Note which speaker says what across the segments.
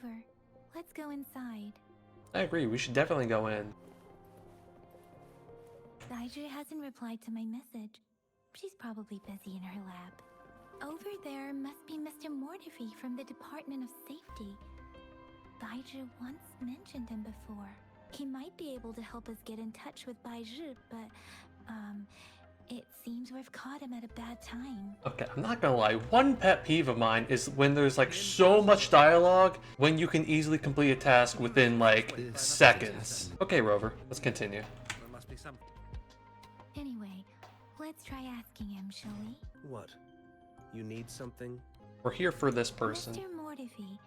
Speaker 1: over. Let's go inside.
Speaker 2: I agree, we should definitely go in.
Speaker 1: Daiju hasn't replied to my message. She's probably busy in her lab. Over there must be Mr. Mortefi from the Department of Safety. Daiju once mentioned him before. He might be able to help us get in touch with Baizhi, but, it seems we've caught him at a bad time.
Speaker 2: Okay, I'm not gonna lie. One pet peeve of mine is when there's like so much dialogue when you can easily complete a task within like seconds. Okay, Rover, let's continue.
Speaker 3: There must be some.
Speaker 1: Anyway, let's try asking him, shall we?
Speaker 3: What? You need something?
Speaker 2: We're here for this person.
Speaker 1: Mr. Mortefi,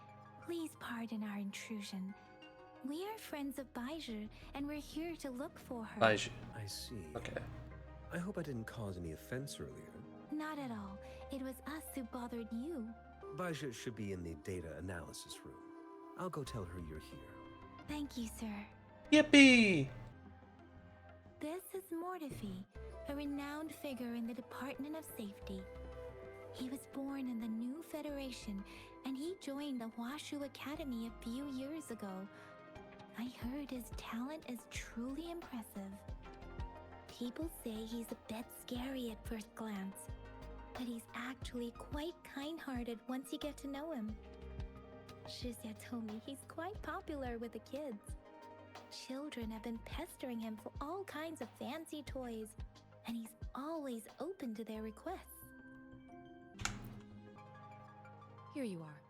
Speaker 1: please pardon our intrusion. We are friends of Baizhi, and we're here to look for her.
Speaker 2: Baizhi.
Speaker 3: I see.
Speaker 2: Okay.
Speaker 3: I hope I didn't cause any offense earlier.
Speaker 1: Not at all. It was us who bothered you.
Speaker 3: Baja should be in the data analysis room. I'll go tell her you're here.
Speaker 1: Thank you, sir.
Speaker 2: Yippee!
Speaker 1: This is Mortefi, a renowned figure in the Department of Safety. He was born in the new Federation, and he joined the Huashu Academy a few years ago. I heard his talent is truly impressive. People say he's a bit scary at first glance, but he's actually quite kind-hearted once you get to know him. Shizia told me he's quite popular with the kids. Children have been pestering him for all kinds of fancy toys, and he's always open to their requests.
Speaker 4: Here you are.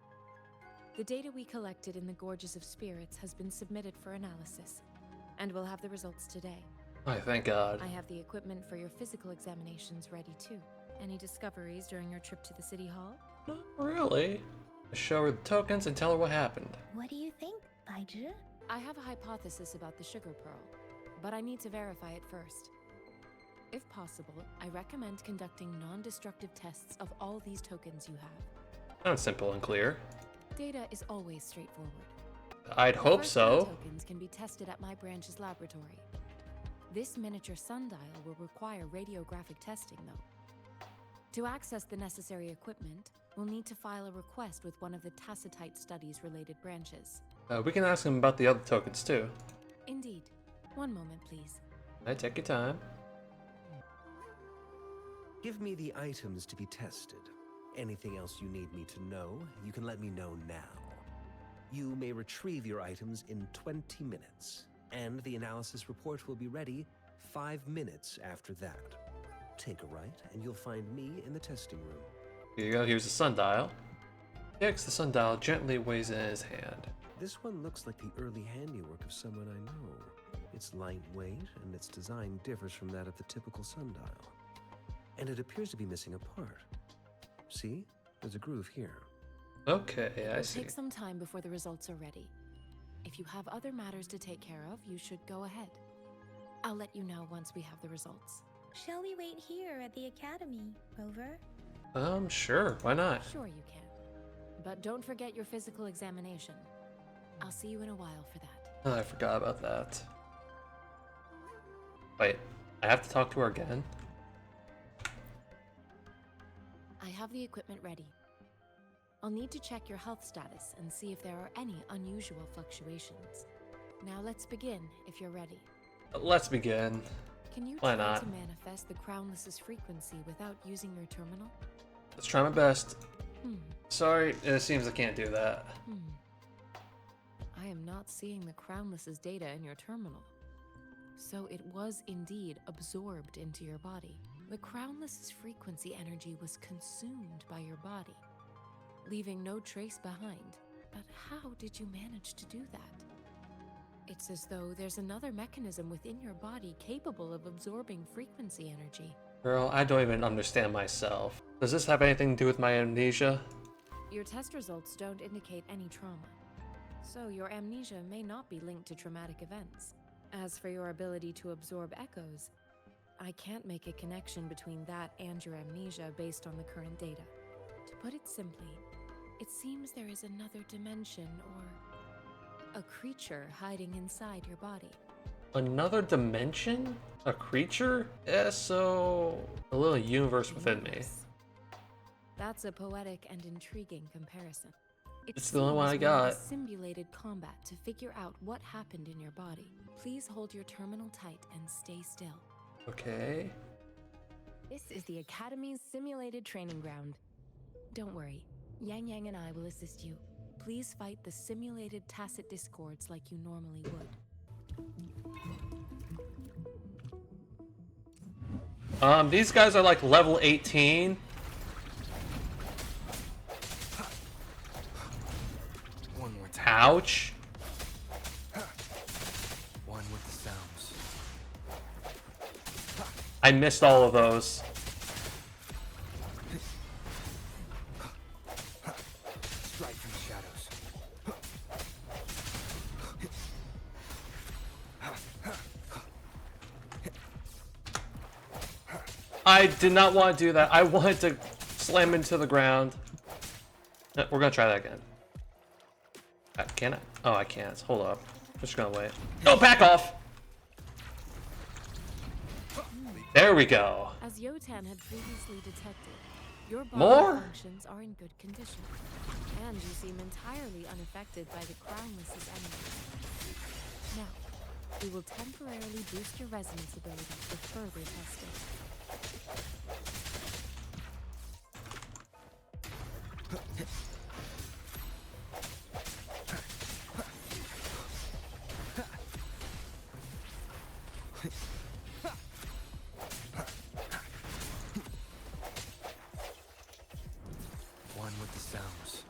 Speaker 4: The data we collected in the Gorges of Spirits has been submitted for analysis, and we'll have the results today.
Speaker 2: Oh, thank God.
Speaker 4: I have the equipment for your physical examinations ready too. Any discoveries during your trip to the City Hall?
Speaker 2: Not really. Show her the tokens and tell her what happened.
Speaker 1: What do you think, Baizhi?
Speaker 4: I have a hypothesis about the sugar pearl, but I need to verify it first. If possible, I recommend conducting non-destructive tests of all these tokens you have.
Speaker 2: Sounds simple and clear.
Speaker 4: Data is always straightforward.
Speaker 2: I'd
Speaker 4: The
Speaker 2: hope
Speaker 4: first
Speaker 2: so.
Speaker 4: three tokens can be tested at my branch's laboratory. This miniature sundial will require radiographic testing, though. To access the necessary equipment, we'll need to file a request with one of the Tacitite Studies-related branches.
Speaker 2: We can ask him about the other tokens too.
Speaker 4: Indeed. One moment, please.
Speaker 2: I take your time.
Speaker 3: Give me the items to be tested. Anything else you need me to know, you can let me know now. You may retrieve your items in 20 minutes, and the analysis report will be ready 5 minutes after that. Take a right, and you'll find me in the testing room.
Speaker 2: Here you go, here's the sundial. Takes the sundial, gently weighs it in his hand.
Speaker 3: This one looks like the early handiwork of someone I know. It's lightweight, and its design differs from that of the typical sundial. And it appears to be missing a part. See? There's a groove here.
Speaker 2: Okay, I
Speaker 4: It'll
Speaker 2: see.
Speaker 4: take some time before the results are ready. If you have other matters to take care of, you should go ahead. I'll let you know once we have the results.
Speaker 1: Shall we wait here at the academy, Rover?
Speaker 2: Sure, why not?
Speaker 4: Sure you can. But don't forget your physical examination. I'll see you in a while for that.
Speaker 2: Oh, I forgot about that. Wait, I have to talk to her again?
Speaker 4: I have the equipment ready. I'll need to check your health status and see if there are any unusual fluctuations. Now let's begin, if you're ready.
Speaker 2: Let's begin.
Speaker 4: Can you
Speaker 2: Why
Speaker 4: try
Speaker 2: not?
Speaker 4: to manifest the Crownless's frequency without using your terminal?
Speaker 2: Let's try my best.
Speaker 4: Hmm.
Speaker 2: Sorry, it seems I can't do that.
Speaker 4: I am not seeing the Crownless's data in your terminal. So it was indeed absorbed into your body. The Crownless's frequency energy was consumed by your body, leaving no trace behind. But how did you manage to do that? It's as though there's another mechanism within your body capable of absorbing frequency energy.
Speaker 2: Girl, I don't even understand myself. Does this have anything to do with my amnesia?
Speaker 4: Your test results don't indicate any trauma, so your amnesia may not be linked to traumatic events. As for your ability to absorb echoes, I can't make a connection between that and your amnesia based on the current data. To put it simply, it seems there is another dimension or a creature hiding inside your body.
Speaker 2: Another dimension? A creature? Yeah, so a little universe within me.
Speaker 4: Yes. That's a poetic and intriguing comparison.
Speaker 2: It's the only one I
Speaker 4: seems we
Speaker 2: got.
Speaker 4: need a simulated combat to figure out what happened in your body. Please hold your terminal tight and stay still.
Speaker 2: Okay.
Speaker 4: This is the Academy's simulated training ground. Don't worry, Yang Yang and I will assist you. Please fight the simulated tacit discords like you normally would.
Speaker 2: These guys are like level 18.
Speaker 3: One more time.
Speaker 2: Ouch.
Speaker 3: One with the sounds.
Speaker 2: I missed all of those.
Speaker 3: Strike from the shadows.
Speaker 2: I did not want to do that. I wanted to slam into the ground. We're gonna try that again. Can I? Oh, I can't. Hold up. I'm just gonna wait. Oh, back off! There we go.
Speaker 4: As Yotan had previously detected, your body
Speaker 2: More?
Speaker 4: functions are in good condition, and you seem entirely unaffected by the Crownless's energy. Now, we will temporarily boost your resonance ability for further testing.
Speaker 3: One with the sounds.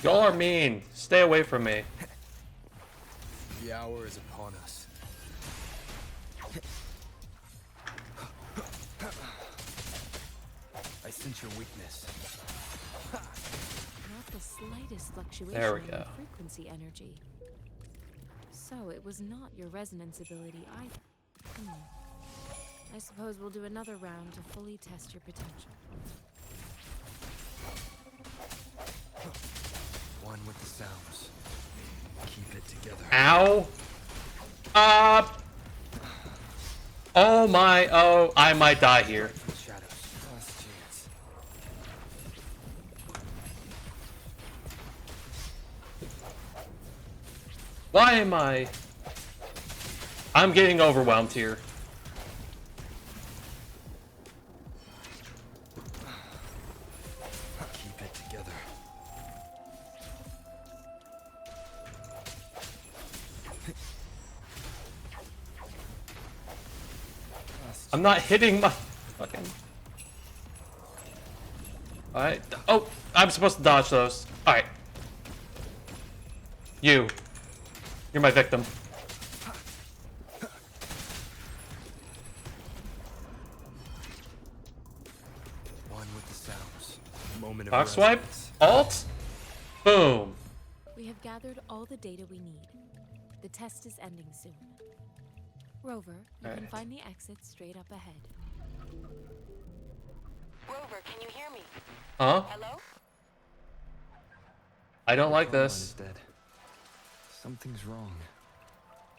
Speaker 2: Y'all are mean. Stay away from me.
Speaker 3: The hour is upon us. I sense your weakness.
Speaker 4: Not the slightest fluctuation
Speaker 2: There we
Speaker 4: in
Speaker 2: go.
Speaker 4: the frequency energy. So it was not your resonance ability either. I suppose we'll do another round to fully test your potential.
Speaker 3: One with the sounds. Keep it together.
Speaker 2: Ow. Oh my, oh, I might die here.
Speaker 3: From the shadows. Last chance.
Speaker 2: Why am I? I'm getting overwhelmed here.
Speaker 3: Keep it together.
Speaker 2: I'm not hitting my fucking. Alright. Oh, I'm supposed to dodge those. Alright. You're my victim.
Speaker 3: One with the sounds. Moment of
Speaker 2: Fox swipe.
Speaker 3: resonance.
Speaker 2: Alt. Boom.
Speaker 4: We have gathered all the data we need. The test is ending soon. Rover, you can
Speaker 2: Alright.
Speaker 4: find the exit straight up ahead.
Speaker 5: Rover, can you hear me?
Speaker 2: Huh?
Speaker 5: Hello?
Speaker 2: I don't like
Speaker 6: Phone line
Speaker 2: this.
Speaker 6: is dead. Something's wrong.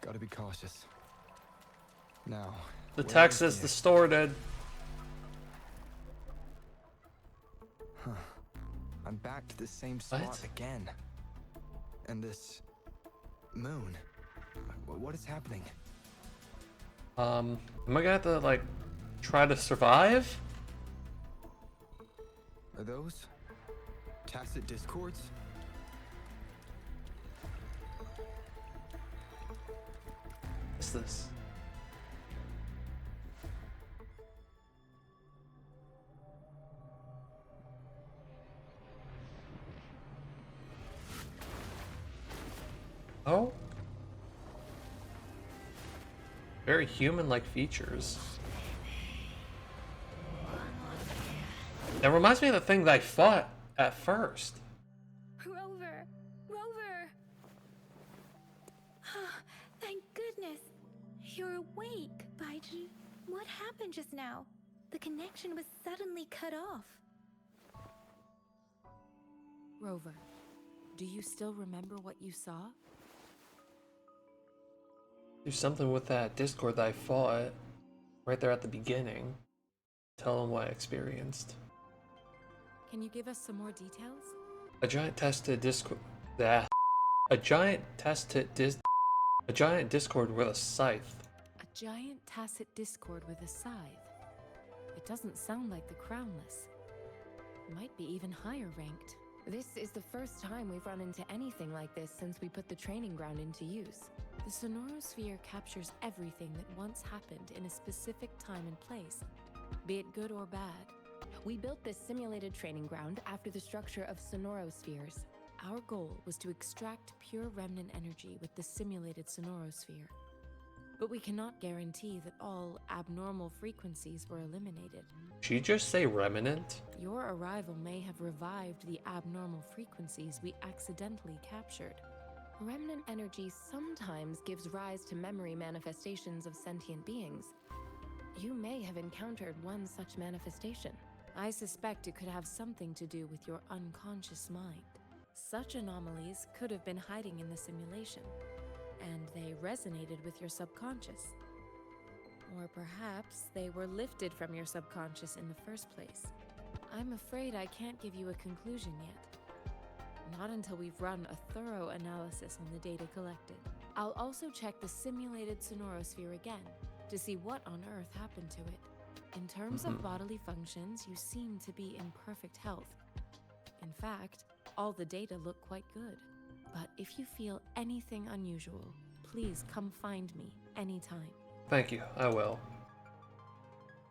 Speaker 6: Gotta be cautious. Now,
Speaker 2: The
Speaker 6: where
Speaker 2: text
Speaker 6: is
Speaker 2: is
Speaker 6: the-
Speaker 2: distorted.
Speaker 6: I'm back to the same spot
Speaker 2: What?
Speaker 6: again. And this moon. What is happening?
Speaker 2: Am I gonna have to like try to survive?
Speaker 6: Are those tacit discords?
Speaker 2: What's this? Oh? Very human-like features. That reminds me of the thing that I fought at first.
Speaker 1: Rover! Rover! Thank goodness. You're awake, Baiji. What happened just now? The connection was suddenly cut off.
Speaker 4: Rover, do you still remember what you saw?
Speaker 2: Do something with that Discord that I fought. Right there at the beginning. Tell him what I experienced.
Speaker 4: Can you give us some more details?
Speaker 2: A giant tested Discord. A giant Discord with a scythe.
Speaker 4: A giant tacit discord with a scythe. It doesn't sound like the Crownless. Might be even higher ranked. This is the first time we've run into anything like this since we put the training ground into use. The sonorosphere captures everything that once happened in a specific time and place, be it good or bad. We built this simulated training ground after the structure of sonorospheres. Our goal was to extract pure remnant energy with the simulated sonorosphere. But we cannot guarantee that all abnormal frequencies were eliminated.
Speaker 2: Did you just say remnant?
Speaker 4: Your arrival may have revived the abnormal frequencies we accidentally captured. Remnant energy sometimes gives rise to memory manifestations of sentient beings. You may have encountered one such manifestation. I suspect it could have something to do with your unconscious mind. Such anomalies could have been hiding in the simulation, and they resonated with your subconscious. Or perhaps they were lifted from your subconscious in the first place. I'm afraid I can't give you a conclusion yet. Not until we've run a thorough analysis on the data collected. I'll also check the simulated sonorosphere again to see what on earth happened to it. In terms of bodily functions, you seem to be in perfect health. In fact, all the data look quite good. But if you feel anything unusual, please come find me anytime.
Speaker 2: Thank you, I will.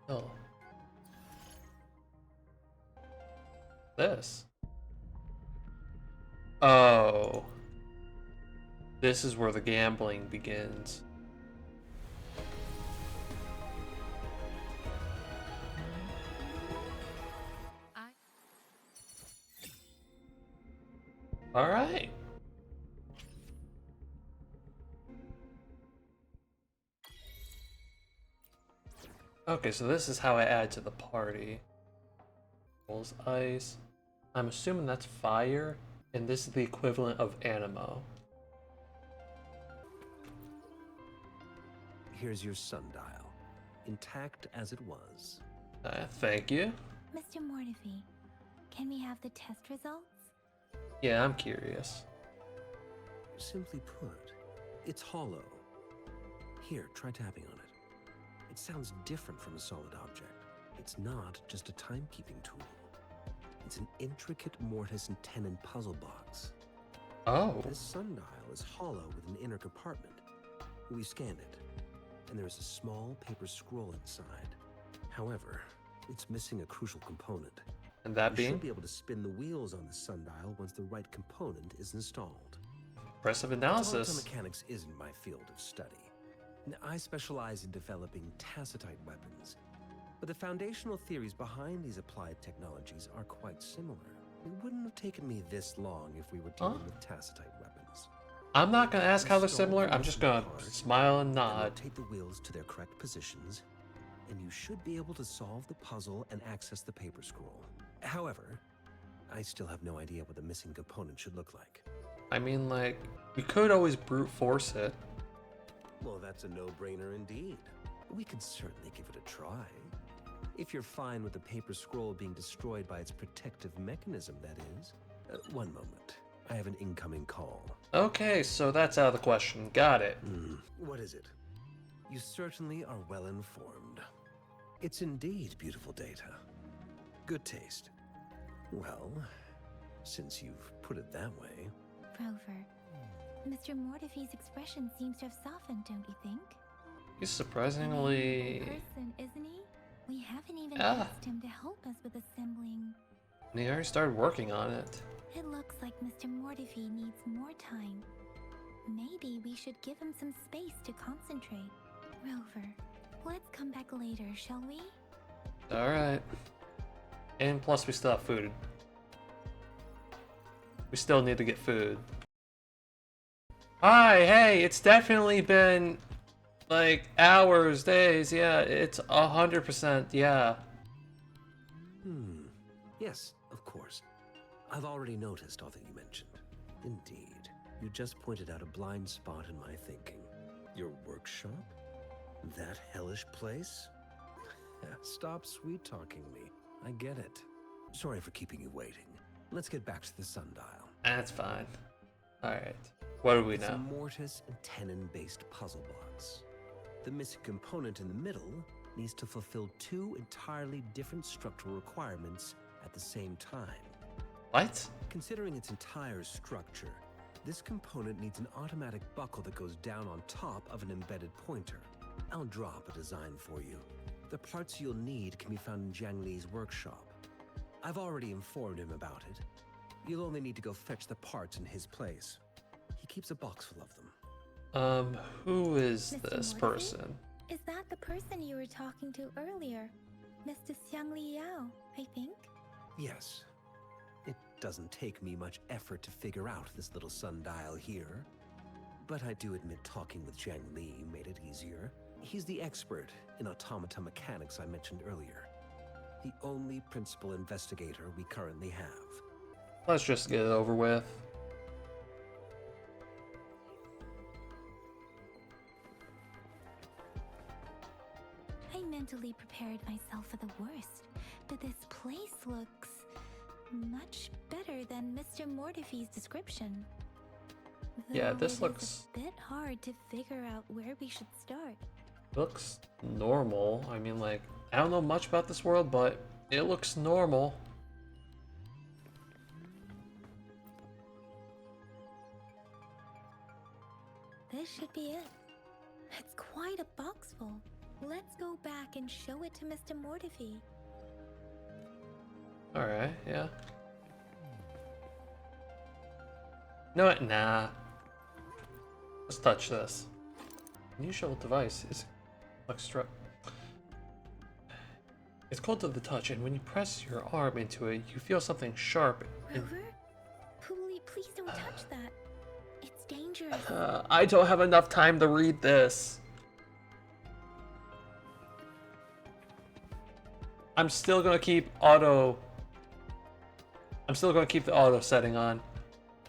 Speaker 2: Oh. This. Oh. This is where the gambling begins. All right. Okay, so this is how I add to the party. Rolls ice. I'm assuming that's fire, and this is the equivalent of animo.
Speaker 3: Here's your sundial, intact as it was.
Speaker 2: Thank you.
Speaker 1: Mr. Mortefi, can we have the test results?
Speaker 2: Yeah, I'm curious.
Speaker 3: Simply put, it's hollow. Here, try tapping on it. It sounds different from a solid object. It's not just a timekeeping tool. It's an intricate mortise and tenon puzzle box.
Speaker 2: Oh.
Speaker 3: This sundial is hollow with an inner compartment. We scanned it, and there is a small paper scroll inside. However, it's missing a crucial component.
Speaker 2: And that
Speaker 3: You
Speaker 2: being?
Speaker 3: should be able to spin the wheels on the sundial once the right component is installed.
Speaker 2: Impressive
Speaker 3: Auto
Speaker 2: analysis.
Speaker 3: mechanics isn't my field of study. I specialize in developing tacitite weapons, but the foundational theories behind these applied technologies are quite similar. It wouldn't have taken me this long if we were dealing with tacitite weapons.
Speaker 2: I'm not gonna ask how they're
Speaker 3: Install
Speaker 2: similar.
Speaker 3: the
Speaker 2: I'm just
Speaker 3: missing
Speaker 2: gonna
Speaker 3: part,
Speaker 2: smile and
Speaker 3: then
Speaker 2: nod.
Speaker 3: rotate the wheels to their correct positions, and you should be able to solve the puzzle and access the paper scroll. However, I still have no idea what the missing component should look like.
Speaker 2: I mean, like, we could always brute force it.
Speaker 3: Well, that's a no-brainer indeed. We can certainly give it a try. If you're fine with the paper scroll being destroyed by its protective mechanism, that is. One moment. I have an incoming call.
Speaker 2: Okay, so that's out of the question. Got it.
Speaker 3: What is it? You certainly are well informed. It's indeed beautiful data. Good taste. Well, since you've put it that way.
Speaker 1: Rover, Mr. Mortefi's expression seems to have softened, don't you think?
Speaker 2: He's surprisingly...
Speaker 1: Person, isn't he? We haven't even
Speaker 2: Ah.
Speaker 1: asked him to help us with assembling.
Speaker 2: He already started working on it.
Speaker 1: It looks like Mr. Mortefi needs more time. Maybe we should give him some space to concentrate. Rover, let's come back later, shall we?
Speaker 2: Alright. And plus we still have food. We still need to get food. Hi, hey, it's definitely been like hours, days, yeah, it's 100%, yeah.
Speaker 3: Yes, of course. I've already noticed all that you mentioned. Indeed. You just pointed out a blind spot in my thinking. Your workshop? That hellish place? Stop sweet-talking me. I get it. Sorry for keeping you waiting. Let's get back to the sundial.
Speaker 2: That's fine. Alright. What do we
Speaker 3: It's a
Speaker 2: know?
Speaker 3: mortise and tenon-based puzzle box. The missing component in the middle needs to fulfill two entirely different structural requirements at the same time.
Speaker 2: What?
Speaker 3: Considering its entire structure, this component needs an automatic buckle that goes down on top of an embedded pointer. I'll drop a design for you. The parts you'll need can be found in Jiang Li's workshop. I've already informed him about it. You'll only need to go fetch the parts in his place. He keeps a box full of them.
Speaker 2: Who is
Speaker 1: Mr.
Speaker 2: this
Speaker 1: Morrissey?
Speaker 2: person?
Speaker 1: Is that the person you were talking to earlier? Mr. Xiang Liao, I think?
Speaker 3: Yes. It doesn't take me much effort to figure out this little sundial here. But I do admit talking with Jiang Li made it easier. He's the expert in automata mechanics I mentioned earlier. The only principal investigator we currently have.
Speaker 2: Let's just get it over with.
Speaker 1: I mentally prepared myself for the worst, but this place looks much better than Mr. Mortifi's description.
Speaker 2: Yeah,
Speaker 1: Though
Speaker 2: this
Speaker 1: it is
Speaker 2: looks-
Speaker 1: a bit hard to figure out where we should start.
Speaker 2: Looks normal. I mean, like, I don't know much about this world, but it looks normal.
Speaker 1: This should be it. It's quite a box full. Let's go back and show it to Mr. Mortifi.
Speaker 2: Alright, yeah. No, what? Nah. Let's touch this. Unusual device is extra. It's cold to the touch, and when you press your arm into it, you feel something sharp. And,
Speaker 1: Rover? Please don't touch that. It's dangerous.
Speaker 2: I don't have enough time to read this. I'm still gonna keep auto. I'm still gonna keep the auto setting on.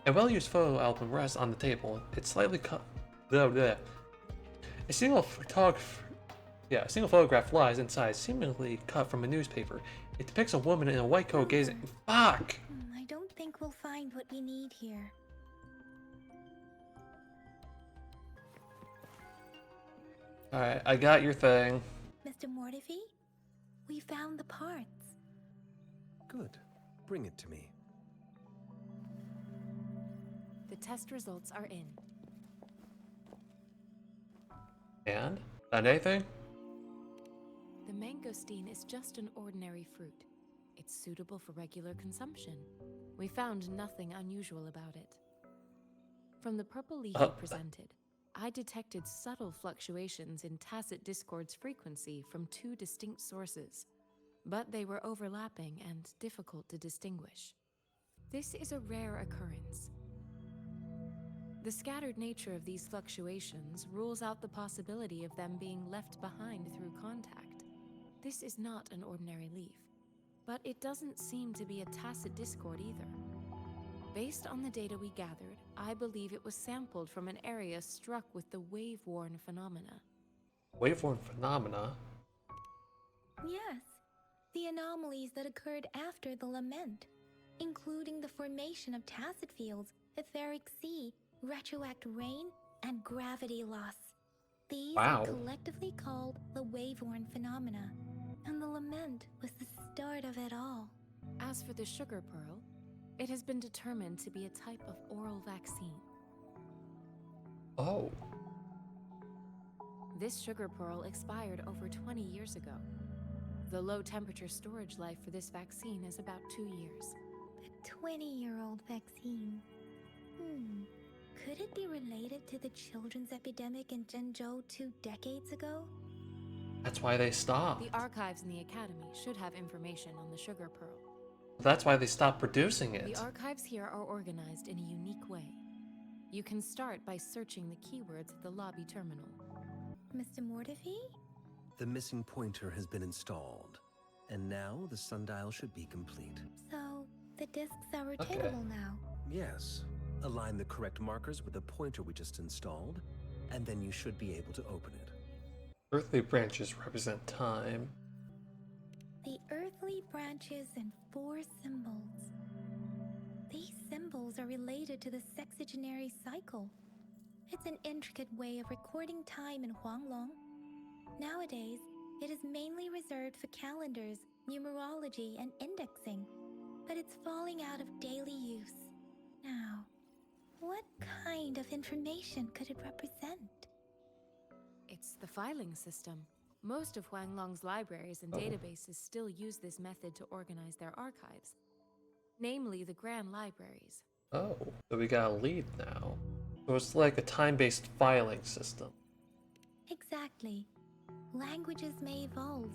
Speaker 2: A well-used photo album rests on the table. It's slightly cut. A single photograph lies inside, seemingly cut from a newspaper. It depicts a woman in a white coat gazing. Fuck!
Speaker 1: I don't think we'll find what we need here.
Speaker 2: Alright, I got your thing.
Speaker 1: Mr. Mortifi? We found the parts.
Speaker 3: Good. Bring it to me.
Speaker 4: The test results are in.
Speaker 2: And? Found anything?
Speaker 4: The mangosteen is just an ordinary fruit. It's suitable for regular consumption. We found nothing unusual about it. From the purple leaf you presented, I detected subtle fluctuations in tacit discord's frequency from two distinct sources, but they were overlapping and difficult to distinguish. This is a rare occurrence. The scattered nature of these fluctuations rules out the possibility of them being left behind through contact. This is not an ordinary leaf, but it doesn't seem to be a tacit discord either. Based on the data we gathered, I believe it was sampled from an area struck with the wave-worn phenomena.
Speaker 2: Waveform phenomena?
Speaker 1: Yes, the anomalies that occurred after the lament, including the formation of tacit fields, etheric sea, retroact rain, and gravity loss. These
Speaker 2: Wow.
Speaker 1: are collectively called the wave-worn phenomena, and the lament was the start of it all.
Speaker 4: As for the sugar pearl, it has been determined to be a type of oral vaccine.
Speaker 2: Oh.
Speaker 4: This sugar pearl expired over 20 years ago. The low-temperature storage life for this vaccine is about 2 years.
Speaker 1: A 20-year-old vaccine. Could it be related to the children's epidemic in Zhengzhou 2 decades ago?
Speaker 2: That's why they stopped.
Speaker 4: The archives in the academy should have information on the sugar pearl.
Speaker 2: That's why they stopped producing it.
Speaker 4: The archives here are organized in a unique way. You can start by searching the keywords at the lobby terminal.
Speaker 1: Mr. Mortifi?
Speaker 3: The missing pointer has been installed, and now the sundial should be complete.
Speaker 1: So, the discs are rotatable now.
Speaker 3: Yes. Align the correct markers with the pointer we just installed, and then you should be able to open it.
Speaker 2: Earthly branches represent time.
Speaker 1: The earthly branches and 4 symbols. These symbols are related to the sexagenary cycle. It's an intricate way of recording time in Huanglong. Nowadays, it is mainly reserved for calendars, numerology, and indexing, but it's falling out of daily use. Now, what kind of information could it represent?
Speaker 4: It's the filing system. Most of Huanglong's libraries and databases still use this method to organize their archives, namely the Grand Libraries.
Speaker 2: Oh, so we got a lead now. So it's like a time-based filing system.
Speaker 1: Exactly. Languages may evolve,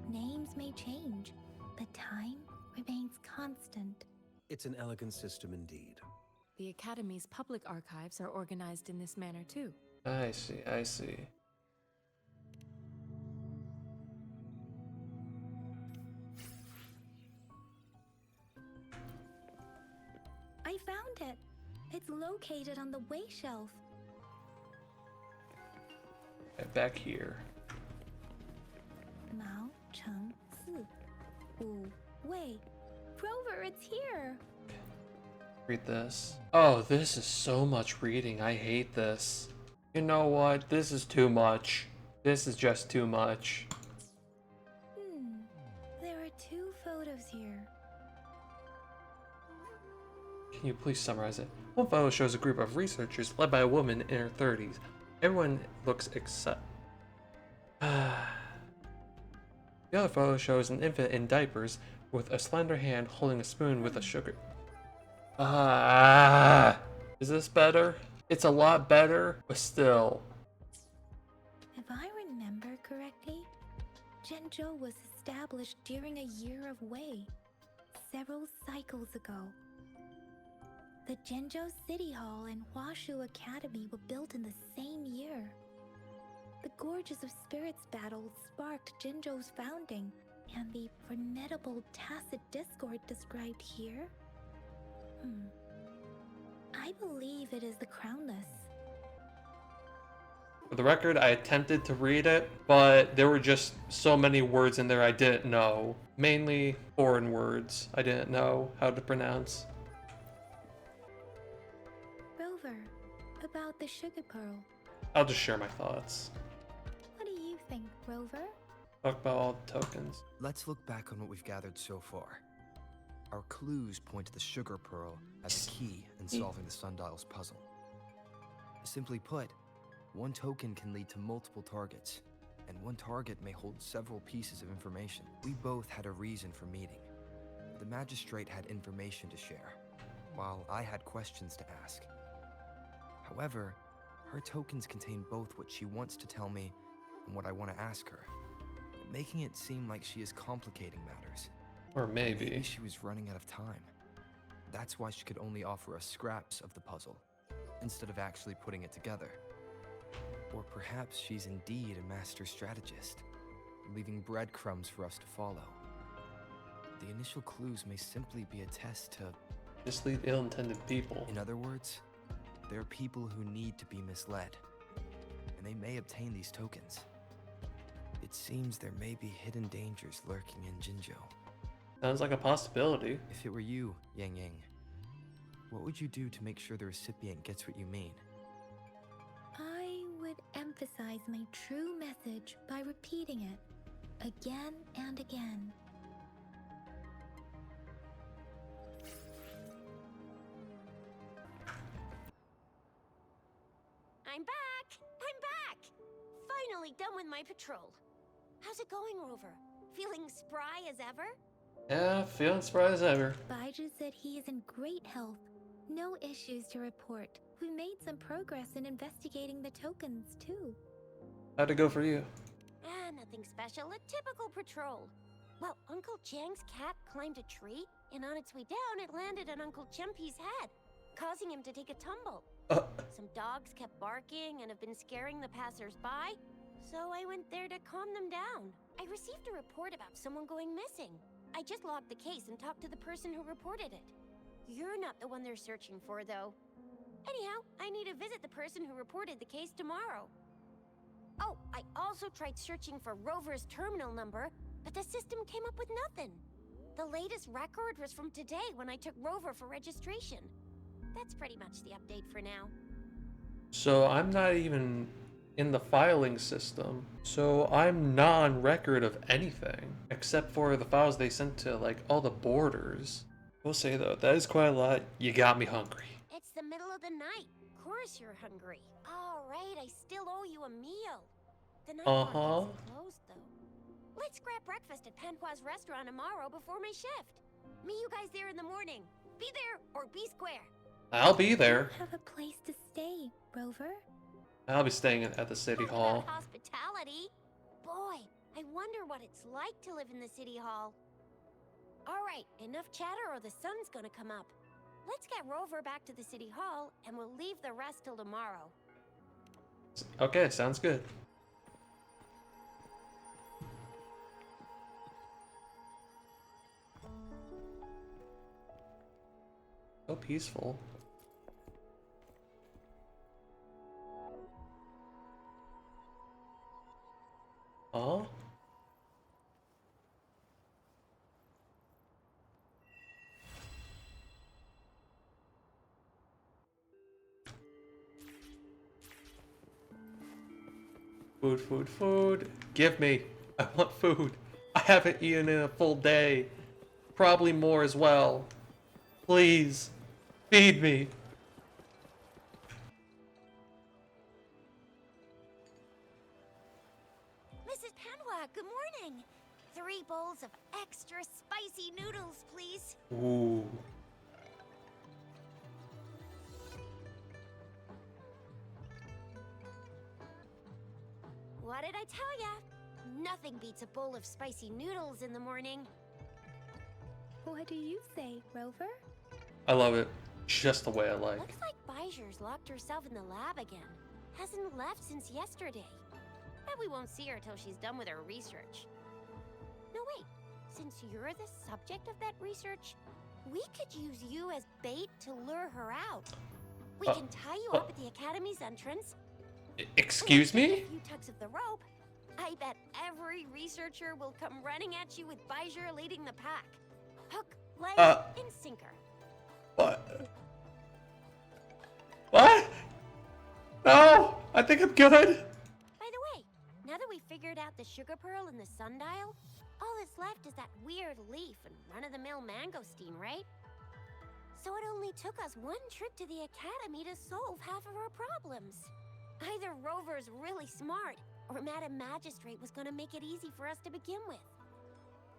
Speaker 1: names may change, but time remains constant.
Speaker 3: It's an elegant system indeed.
Speaker 4: The Academy's public archives are organized in this manner too.
Speaker 2: I see, I see.
Speaker 1: I found it. It's located on the way shelf.
Speaker 2: Okay, back here.
Speaker 1: Mao Cheng Si. Wu Wei. Rover, it's here.
Speaker 2: Read this. Oh, this is so much reading. I hate this. You know what? This is too much. This is just too much.
Speaker 1: There are 2 photos here.
Speaker 2: Can you please summarize it? One photo shows a group of researchers led by a woman in her 30s. Everyone looks except... The other photo shows an infant in diapers with a slender hand holding a spoon with a sugar. Is this better? It's a lot better, but still.
Speaker 1: If I remember correctly, Zhenzhou was established during a year of Wei, several cycles ago. The Zhenzhou City Hall and Huashu Academy were built in the same year. The Gorges of Spirits battle sparked Zhenzhou's founding, and the formidable tacit discord described here? I believe it is the Crownless.
Speaker 2: For the record, I attempted to read it, but there were just so many words in there I didn't know. Mainly foreign words I didn't know how to pronounce.
Speaker 1: Rover, about the sugar pearl.
Speaker 2: I'll just share my thoughts.
Speaker 1: What do you think, Rover?
Speaker 2: Talk about all the tokens.
Speaker 6: Let's look back on what we've gathered so far. Our clues point to the sugar pearl as the key in solving the sundial's puzzle. Simply put, one token can lead to multiple targets, and one target may hold several pieces of information. We both had a reason for meeting. The magistrate had information to share, while I had questions to ask. However, her tokens contain both what she wants to tell me and what I want to ask her, making it seem like she is complicating matters.
Speaker 2: Or maybe.
Speaker 6: Maybe she was running out of time. That's why she could only offer us scraps of the puzzle, instead of actually putting it together. Or perhaps she's indeed a master strategist, leaving breadcrumbs for us to follow. The initial clues may simply be a test to...
Speaker 2: Mislead ill-intended people.
Speaker 6: In other words, there are people who need to be misled, and they may obtain these tokens. It seems there may be hidden dangers lurking in Jinzhou.
Speaker 2: Sounds like a possibility.
Speaker 6: If it were you, Yang Yang, what would you do to make sure the recipient gets what you mean?
Speaker 1: I would emphasize my true message by repeating it again and again.
Speaker 5: I'm back! I'm back! Finally done with my patrol. How's it going, Rover? Feeling spry as ever?
Speaker 2: Yeah, feeling surprised as ever.
Speaker 1: Baiju said he is in great health. No issues to report. We made some progress in investigating the tokens, too.
Speaker 2: How'd it go for you?
Speaker 5: Nothing special. A typical patrol. Well, Uncle Chang's cat climbed a tree, and on its way down, it landed on Uncle Chempi's head, causing him to take a tumble. Some dogs kept barking and have been scaring the passers-by, so I went there to calm them down. I received a report about someone going missing. I just logged the case and talked to the person who reported it. You're not the one they're searching for, though. Anyhow, I need to visit the person who reported the case tomorrow. Oh, I also tried searching for Rover's terminal number, but the system came up with nothing. The latest record was from today when I took Rover for registration. That's pretty much the update for now.
Speaker 2: So I'm not even in the filing system. So I'm non-record of anything except for the files they sent to like all the borders. We'll say though, that is quite a lot. You got me hungry.
Speaker 5: It's the middle of the night. Of course you're hungry. All right, I still owe you a meal. The night market's closed though. Let's grab breakfast at Panhua's restaurant tomorrow before my shift. Meet you guys there in the morning. Be there or be square.
Speaker 2: I'll be there.
Speaker 1: Have a place to stay, Rover?
Speaker 2: I'll be staying at the city
Speaker 5: Talk
Speaker 2: hall.
Speaker 5: about hospitality. Boy, I wonder what it's like to live in the city hall. All right, enough chatter or the sun's gonna come up. Let's get Rover back to the city hall and we'll leave the rest till tomorrow.
Speaker 2: Okay, sounds good. So peaceful. Oh? Food, food, food. Give me. I want food. I haven't eaten in a full day. Probably more as well. Please. Feed me.
Speaker 5: Mrs. Panhua, good morning. 3 bowls of extra spicy noodles, please.
Speaker 2: Ooh.
Speaker 5: What did I tell ya? Nothing beats a bowl of spicy noodles in the morning.
Speaker 1: What do you say, Rover?
Speaker 2: I love it. Just the way I like.
Speaker 5: Looks like Bijou's locked herself in the lab again. Hasn't left since yesterday. Bet we won't see her till she's done with her research. No, wait. Since you're the subject of that research, we could use you as bait to lure her out. We can tie you up at the Academy's entrance.
Speaker 2: Excuse me?
Speaker 5: A few tugs of the rope. I bet every researcher will come running at you with Bijou leading the pack. Hook, line, and sinker.
Speaker 2: What? What? No! I think I'm good.
Speaker 5: By the way, now that we figured out the sugar pearl and the sundial, all that's left is that weird leaf and run-of-the-mill mangosteen, right? So it only took us 1 trip to the Academy to solve half of our problems. Either Rover's really smart, or Madam Magistrate was gonna make it easy for us to begin with.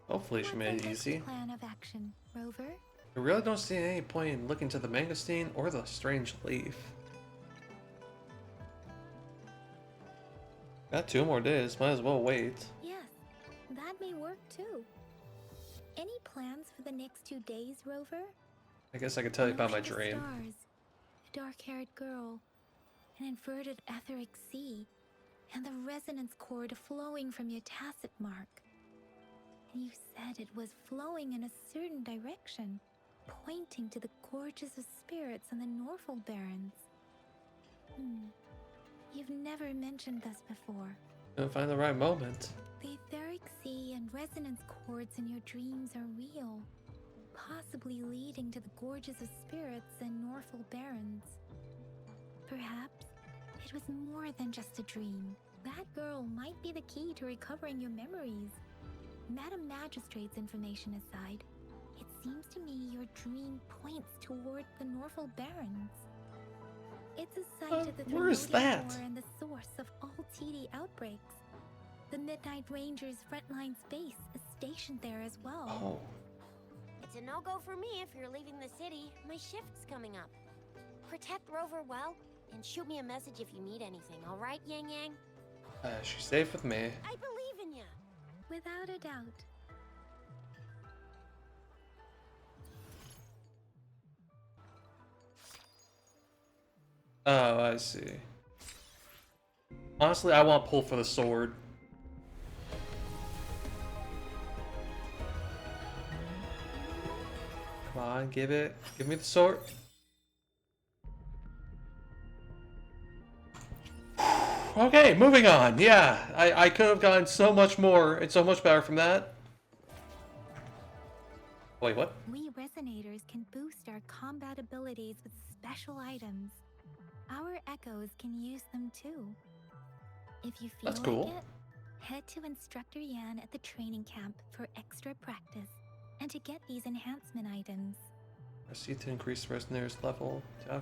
Speaker 2: Hopefully she made it easy.
Speaker 1: Plan of action, Rover?
Speaker 2: I really don't see any point in looking to the mangosteen or the strange leaf. Got 2 more days, might as well wait.
Speaker 1: Yes, that may work too. Any plans for the next 2 days, Rover?
Speaker 2: I guess I could tell you about my
Speaker 1: Look at the
Speaker 2: dream.
Speaker 1: Stars, a dark-haired girl, an inverted etheric sea, and the resonance cord flowing from your tacit mark. And you said it was flowing in a certain direction, pointing to the gorges of spirits and the Norfolk Barrens. You've never mentioned this before.
Speaker 2: Couldn't find the right moment.
Speaker 1: The etheric sea and resonance cords in your dreams are real, possibly leading to the gorges of spirits and Norfolk Barrens. Perhaps it was more than just a dream. That girl might be the key to recovering your memories. Madam Magistrate's information aside, it seems to me your dream points toward the Norfolk Barrens. It's a site of the
Speaker 2: where is
Speaker 1: Thermodian
Speaker 2: that?
Speaker 1: War and the source of all TD outbreaks. The Midnight Rangers' frontline base is stationed there as well.
Speaker 2: Oh.
Speaker 5: It's a no-go for me if you're leaving the city. My shift's coming up. Protect Rover well, and shoot me a message if you need anything, all right, Yang Yang?
Speaker 2: She's safe with me.
Speaker 5: I believe in ya.
Speaker 1: Without a doubt.
Speaker 2: Oh, I see. Honestly, I want to pull for the sword. Come on, give me the sword. Okay, moving on. Yeah, I could have gotten so much more and so much better from that. Wait, what?
Speaker 1: We resonators can boost our combat abilities with special items. Our echoes can use them too. If you feel
Speaker 2: That's cool.
Speaker 1: like it, head to Instructor Yan at the training camp for extra practice and to get these enhancement items.
Speaker 2: Proceed to increase Resonator's level to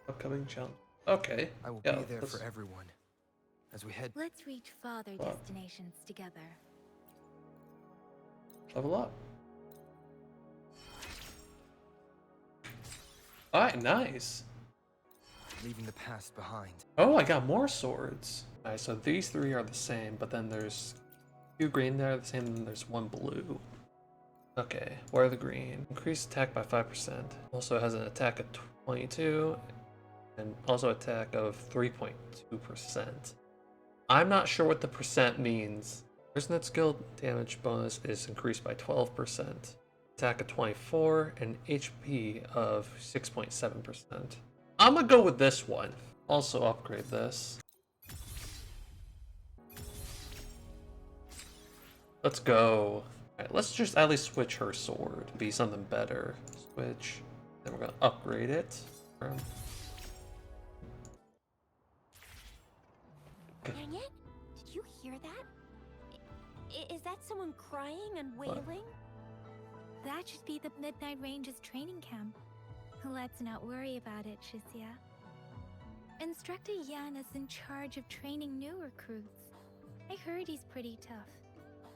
Speaker 2: upcoming challenge. Okay.
Speaker 6: I will
Speaker 2: yeah,
Speaker 6: be there
Speaker 2: let's
Speaker 6: for everyone. As we head.
Speaker 1: Let's reach farther
Speaker 2: Wow.
Speaker 1: destinations together.
Speaker 2: level up. Alright, nice.
Speaker 6: Leaving the past behind.
Speaker 2: Oh, I got more swords. Alright, so these three are the same, but then there's two green that are the same, and then there's one blue. Okay, where are the green? Increased attack by 5%. Also has an attack of 22, and also attack of 3.2%. I'm not sure what the percent means. Person skill damage bonus is increased by 12%. Attack of 24, and HP of 6.7%. I'm gonna go with this one. Also upgrade this. Let's go. Alright, let's just at least switch her sword to be something better. Switch. Then we're gonna upgrade it.
Speaker 5: Dang it! Did you hear that? Is that someone crying and wailing?
Speaker 1: That should be the Midnight Range's training camp. Let's not worry about it, Shisia. Instructor Yan is in charge of training new recruits. I heard he's pretty tough,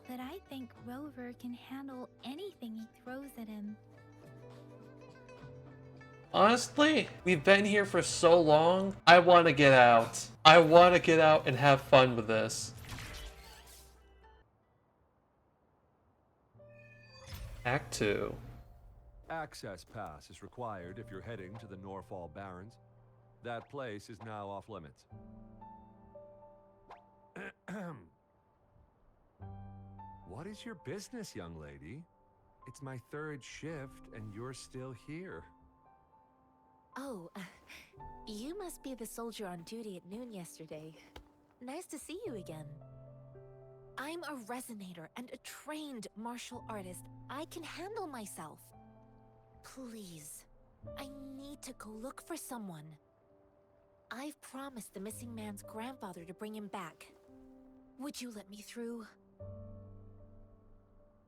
Speaker 1: but I think Rover can handle anything he throws at him.
Speaker 2: Honestly, we've been here for so long. I want to get out. I want to get out and have fun with this. Act 2.
Speaker 7: Access pass is required if you're heading to the Norfall Barrens. That place is now off limits. What is your business, young lady? It's my third shift and you're still here.
Speaker 4: Oh, you must be the soldier on duty at noon yesterday. Nice to see you again. I'm a resonator and a trained martial artist. I can handle myself. Please, I need to go look for someone. I've promised the missing man's grandfather to bring him back. Would you let me through?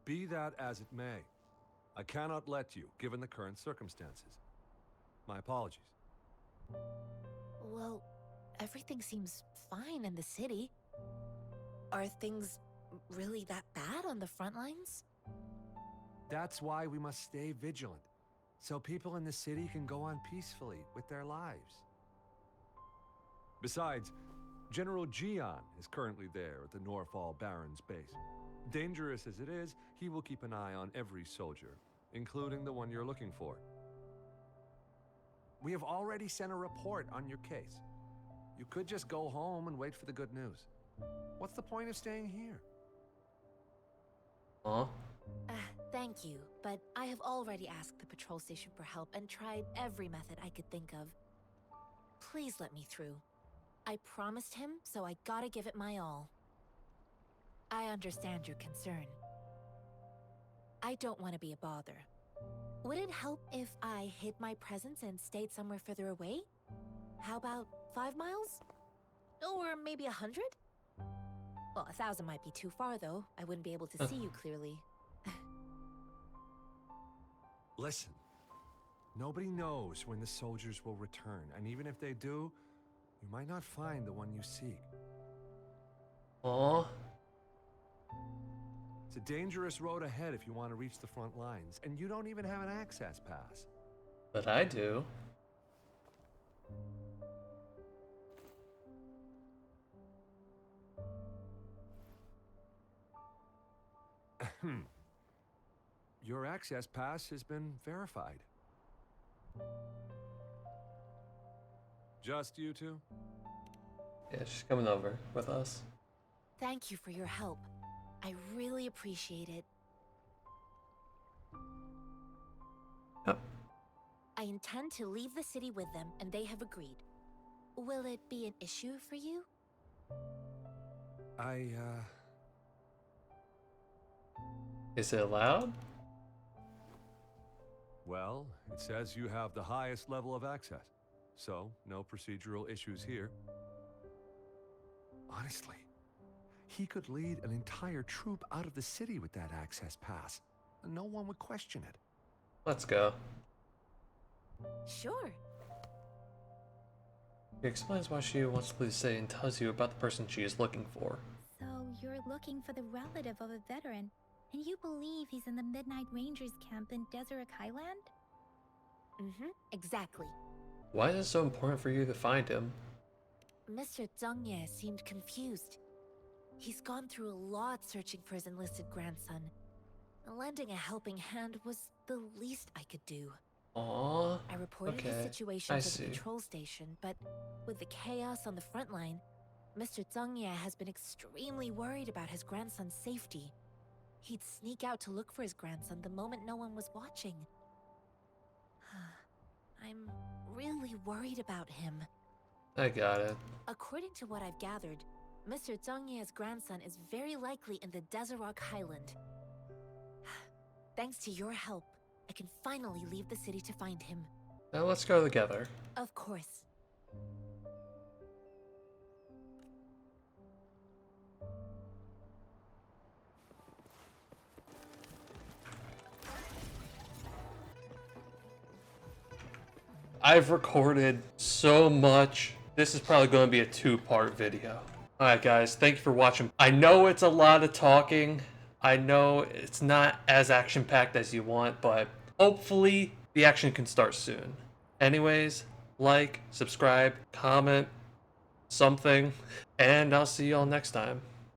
Speaker 7: Be that as it may, I cannot let you, given the current circumstances. My apologies.
Speaker 4: Well, everything seems fine in the city. Are things really that bad on the front lines?
Speaker 7: That's why we must stay vigilant, so people in the city can go on peacefully with their lives. Besides, General Jian is currently there at the Norfall Barrens base. Dangerous as it is, he will keep an eye on every soldier, including the one you're looking for. We have already sent a report on your case. You could just go home and wait for the good news. What's the point of staying here?
Speaker 2: Aw.
Speaker 4: Thank you, but I have already asked the patrol station for help and tried every method I could think of. Please let me through. I promised him, so I gotta give it my all. I understand your concern. I don't want to be a bother. Would it help if I hid my presence and stayed somewhere further away? How about 5 miles? Or maybe 100? Well, 1,000 might be too far, though. I wouldn't be able to see you clearly.
Speaker 7: Listen, nobody knows when the soldiers will return, and even if they do, you might not find the one you seek.
Speaker 2: Aw.
Speaker 7: It's a dangerous road ahead if you want to reach the front lines, and you don't even have an access pass.
Speaker 2: But I do.
Speaker 7: Your access pass has been verified. Just you two?
Speaker 2: Yeah, she's coming over with us.
Speaker 4: Thank you for your help. I really appreciate it.
Speaker 2: Yep.
Speaker 4: I intend to leave the city with them, and they have agreed. Will it be an issue for you?
Speaker 2: Is it allowed?
Speaker 7: Well, it says you have the highest level of access. So, no procedural issues here. Honestly, he could lead an entire troop out of the city with that access pass. And no one would question it.
Speaker 2: Let's go.
Speaker 4: Sure.
Speaker 2: He explains why she wants to leave the city and tells you about the person she is looking for.
Speaker 1: So you're looking for the relative of a veteran, and you believe he's in the Midnight Rangers camp in Deseret Highland?
Speaker 4: Exactly.
Speaker 2: Why is it so important for you to find him?
Speaker 4: Mr. Zhengye seemed confused. He's gone through a lot searching for his enlisted grandson. Lending a helping hand was the least I could do.
Speaker 2: Aww.
Speaker 4: I reported
Speaker 2: okay.
Speaker 4: the situation
Speaker 2: I
Speaker 4: to
Speaker 2: see.
Speaker 4: the patrol station, but with the chaos on the front line, Mr. Zhengye has been extremely worried about his grandson's safety. He'd sneak out to look for his grandson the moment no one was watching. I'm really worried about him.
Speaker 2: I got it.
Speaker 4: According to what I've gathered, Mr. Zhengye's grandson is very likely in the Deseret Highland. Thanks to your help, I can finally leave the city to find him.
Speaker 2: Now let's go together.
Speaker 4: Of course.
Speaker 2: I've recorded so much. This is probably going to be a 2-part video. Alright guys, thank you for watching. I know it's a lot of talking. I know it's not as action-packed as you want, but hopefully the action can start soon. Anyways, like, subscribe, comment, something, and I'll see y'all next time.